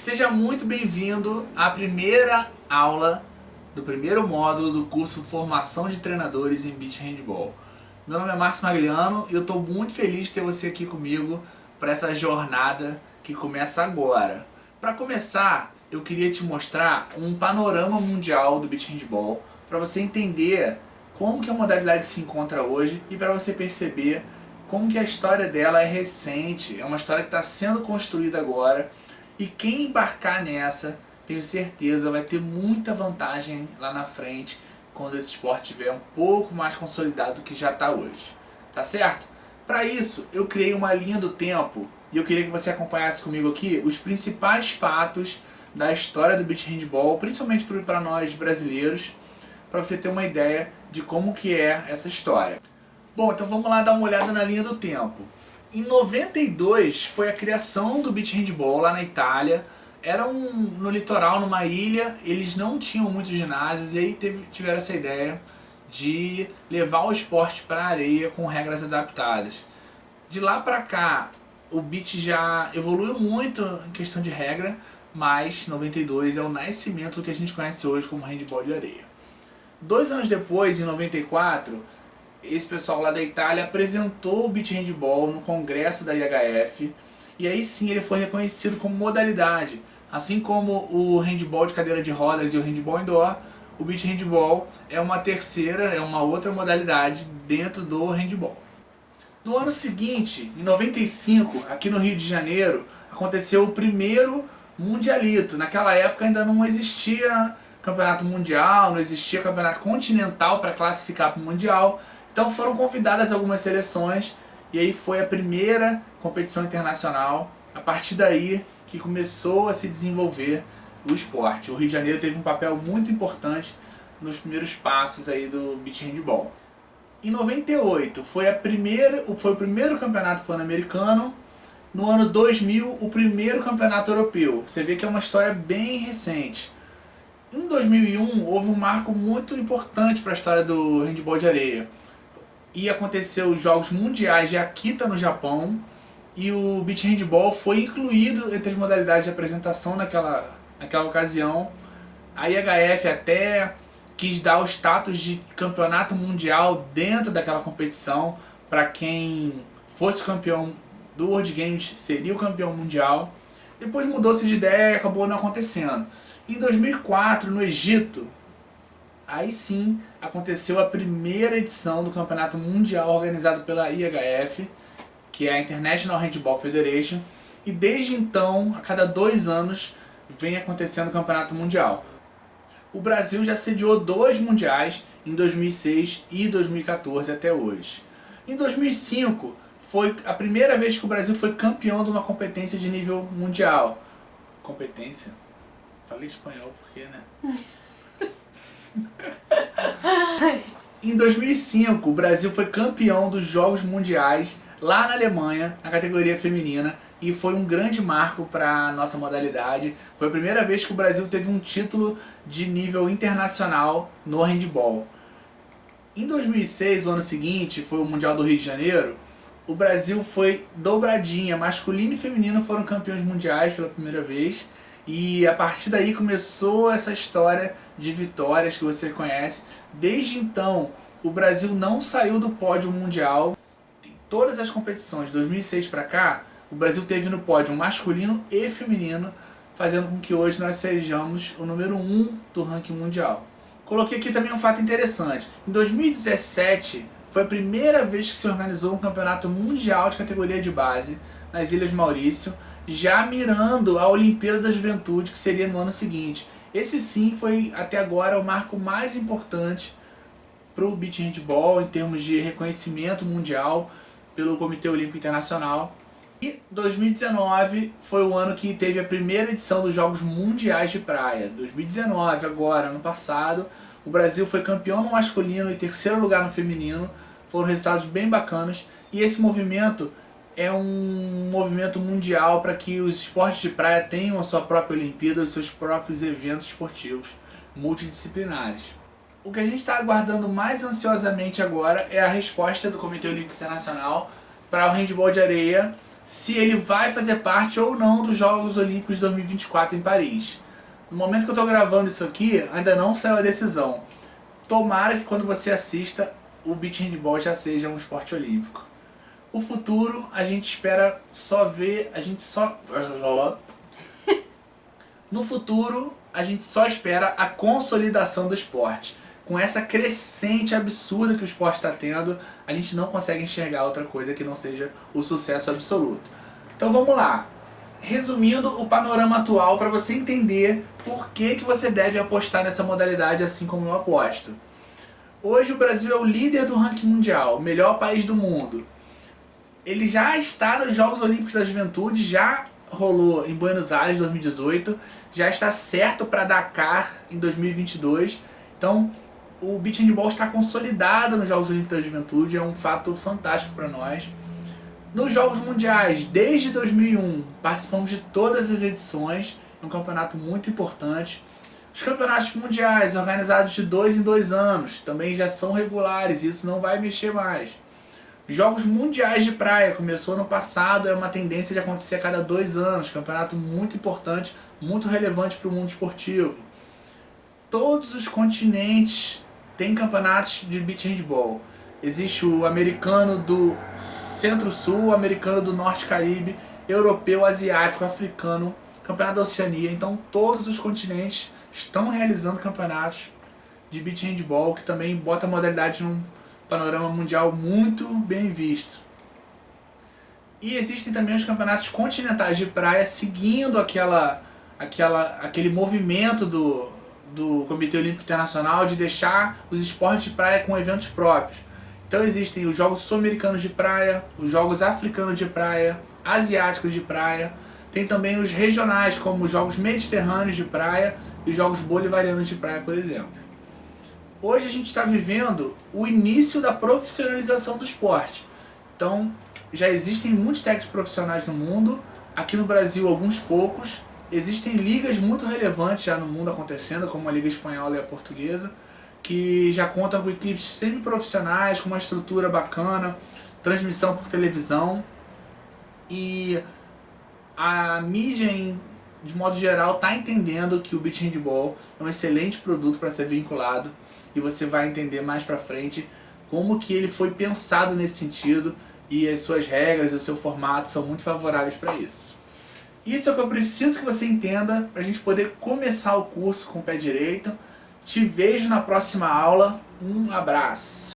Seja muito bem-vindo à primeira aula do primeiro módulo do curso Formação de Treinadores em Beach Handball. Meu nome é Márcio Magliano e eu estou muito feliz de ter você aqui comigo para essa jornada que começa agora. Para começar, eu queria te mostrar um panorama mundial do Beach Handball para você entender como que a modalidade se encontra hoje e para você perceber como que a história dela é recente, é uma história que está sendo construída agora. E quem embarcar nessa, tenho certeza, vai ter muita vantagem lá na frente quando esse esporte estiver um pouco mais consolidado do que já está hoje. Tá certo? Para isso, eu criei uma linha do tempo e eu queria que você acompanhasse comigo aqui os principais fatos da história do Beach Handball, principalmente para nós brasileiros, para você ter uma ideia de como que é essa história. Bom, então vamos lá dar uma olhada na linha do tempo. Em 92 foi a criação do Beach Handball lá na Itália. Era no litoral, numa ilha, eles não tinham muitos ginásios e aí tiveram essa ideia de levar o esporte para a areia com regras adaptadas. De lá para cá, o beach já evoluiu muito em questão de regra, mas 92 é o nascimento do que a gente conhece hoje como handball de areia. 2 anos depois, em 94, esse pessoal lá da Itália apresentou o Beach Handball no congresso da IHF e aí sim ele foi reconhecido como modalidade. Assim como o handball de cadeira de rodas e o handball indoor, o Beach Handball é uma outra modalidade dentro do handball. No ano seguinte, em 95, aqui no Rio de Janeiro, aconteceu o primeiro Mundialito. Naquela época ainda não existia campeonato mundial, não existia campeonato continental para classificar para o mundial. Então foram convidadas algumas seleções e aí foi a primeira competição internacional. A partir daí que começou a se desenvolver o esporte. O Rio de Janeiro teve um papel muito importante nos primeiros passos aí do Beach Handball. Em 98 foi o primeiro campeonato pan-americano. No ano 2000 o primeiro campeonato europeu. Você vê que é uma história bem recente. Em 2001 houve um marco muito importante para a história do handball de areia. E aconteceu os Jogos Mundiais de Akita no Japão e o Beach Handball foi incluído entre as modalidades de apresentação naquela ocasião. A IHF até quis dar o status de campeonato mundial dentro daquela competição, para quem fosse campeão do World Games seria o campeão mundial. Depois mudou-se de ideia e acabou não acontecendo. Em 2004, no Egito, aí sim aconteceu a primeira edição do campeonato mundial organizado pela IHF, que é a International Handball Federation, e desde então, a cada 2 anos, vem acontecendo o campeonato mundial. O Brasil já sediou 2 mundiais em 2006 e 2014 até hoje. Em 2005 foi a primeira vez que o Brasil foi campeão de uma competência de nível mundial. Competência? Falei espanhol porque, né? Em 2005, o Brasil foi campeão dos Jogos Mundiais lá na Alemanha, na categoria feminina, e foi um grande marco para a nossa modalidade. Foi a primeira vez que o Brasil teve um título de nível internacional no handball. Em 2006, o ano seguinte, foi o Mundial do Rio de Janeiro, o Brasil foi dobradinha, masculino e feminino foram campeões mundiais pela primeira vez. E a partir daí começou essa história de vitórias que você conhece. Desde então, o Brasil não saiu do pódio mundial. Em todas as competições, de 2006 para cá, o Brasil teve no pódio masculino e feminino, fazendo com que hoje nós sejamos o número 1 do ranking mundial. Coloquei aqui também um fato interessante. Em 2017, foi a primeira vez que se organizou um campeonato mundial de categoria de base nas Ilhas Maurício, já mirando a Olimpíada da Juventude, que seria no ano seguinte. Esse sim foi até agora o marco mais importante para o Beach Handball em termos de reconhecimento mundial pelo Comitê Olímpico Internacional. E 2019 foi o ano que teve a primeira edição dos Jogos Mundiais de Praia. 2019, agora, ano passado, o Brasil foi campeão no masculino e 3º lugar no feminino. Foram resultados bem bacanas e esse movimento é um movimento mundial para que os esportes de praia tenham a sua própria Olimpíada, os seus próprios eventos esportivos multidisciplinares. O que a gente está aguardando mais ansiosamente agora é a resposta do Comitê Olímpico Internacional para o handball de areia se ele vai fazer parte ou não dos Jogos Olímpicos de 2024 em Paris. No momento que eu estou gravando isso aqui, ainda não saiu a decisão. Tomara que quando você assista, o beach handball já seja um esporte olímpico. O futuro, a gente espera só ver, No futuro, a gente só espera a consolidação do esporte. Com essa crescente absurda que o esporte está tendo, a gente não consegue enxergar outra coisa que não seja o sucesso absoluto. Então vamos lá. Resumindo o panorama atual para você entender por que você deve apostar nessa modalidade assim como eu aposto. Hoje o Brasil é o líder do ranking mundial, o melhor país do mundo. Ele já está nos Jogos Olímpicos da Juventude, já rolou em Buenos Aires 2018, já está certo para Dakar em 2022. Então o beach handball está consolidado nos Jogos Olímpicos da Juventude, é um fato fantástico para nós. Nos Jogos Mundiais, desde 2001, participamos de todas as edições, é um campeonato muito importante. Os campeonatos mundiais, organizados de 2 em 2 anos, também já são regulares e isso não vai mexer mais. Jogos Mundiais de Praia, começou ano passado, é uma tendência de acontecer a cada 2 anos, campeonato muito importante, muito relevante para o mundo esportivo. Todos os continentes têm campeonatos de beach handball. Existe o americano do Centro-Sul, o americano do Norte-Caribe, europeu, asiático, africano, campeonato da Oceania. Então todos os continentes estão realizando campeonatos de beach handball, que também bota a modalidade num panorama mundial muito bem visto. E existem também os campeonatos continentais de praia, seguindo aquele movimento do Comitê Olímpico Internacional de deixar os esportes de praia com eventos próprios. Então existem os Jogos Sul-Americanos de Praia, os Jogos Africanos de Praia, Asiáticos de Praia. Tem também os regionais, como os Jogos Mediterrâneos de Praia e os Jogos Bolivarianos de Praia, por exemplo. Hoje a gente está vivendo o início da profissionalização do esporte. Então já existem muitos técnicos profissionais no mundo, aqui no Brasil alguns poucos. Existem ligas muito relevantes já no mundo acontecendo, como a Liga Espanhola e a Portuguesa, que já contam com equipes semi-profissionais, com uma estrutura bacana, transmissão por televisão. E a mídia, de modo geral, está entendendo que o beach handball é um excelente produto para ser vinculado, e você vai entender mais para frente como que ele foi pensado nesse sentido, e as suas regras e o seu formato são muito favoráveis para isso. Isso é o que eu preciso que você entenda para a gente poder começar o curso com o pé direito. Te vejo na próxima aula. Um abraço.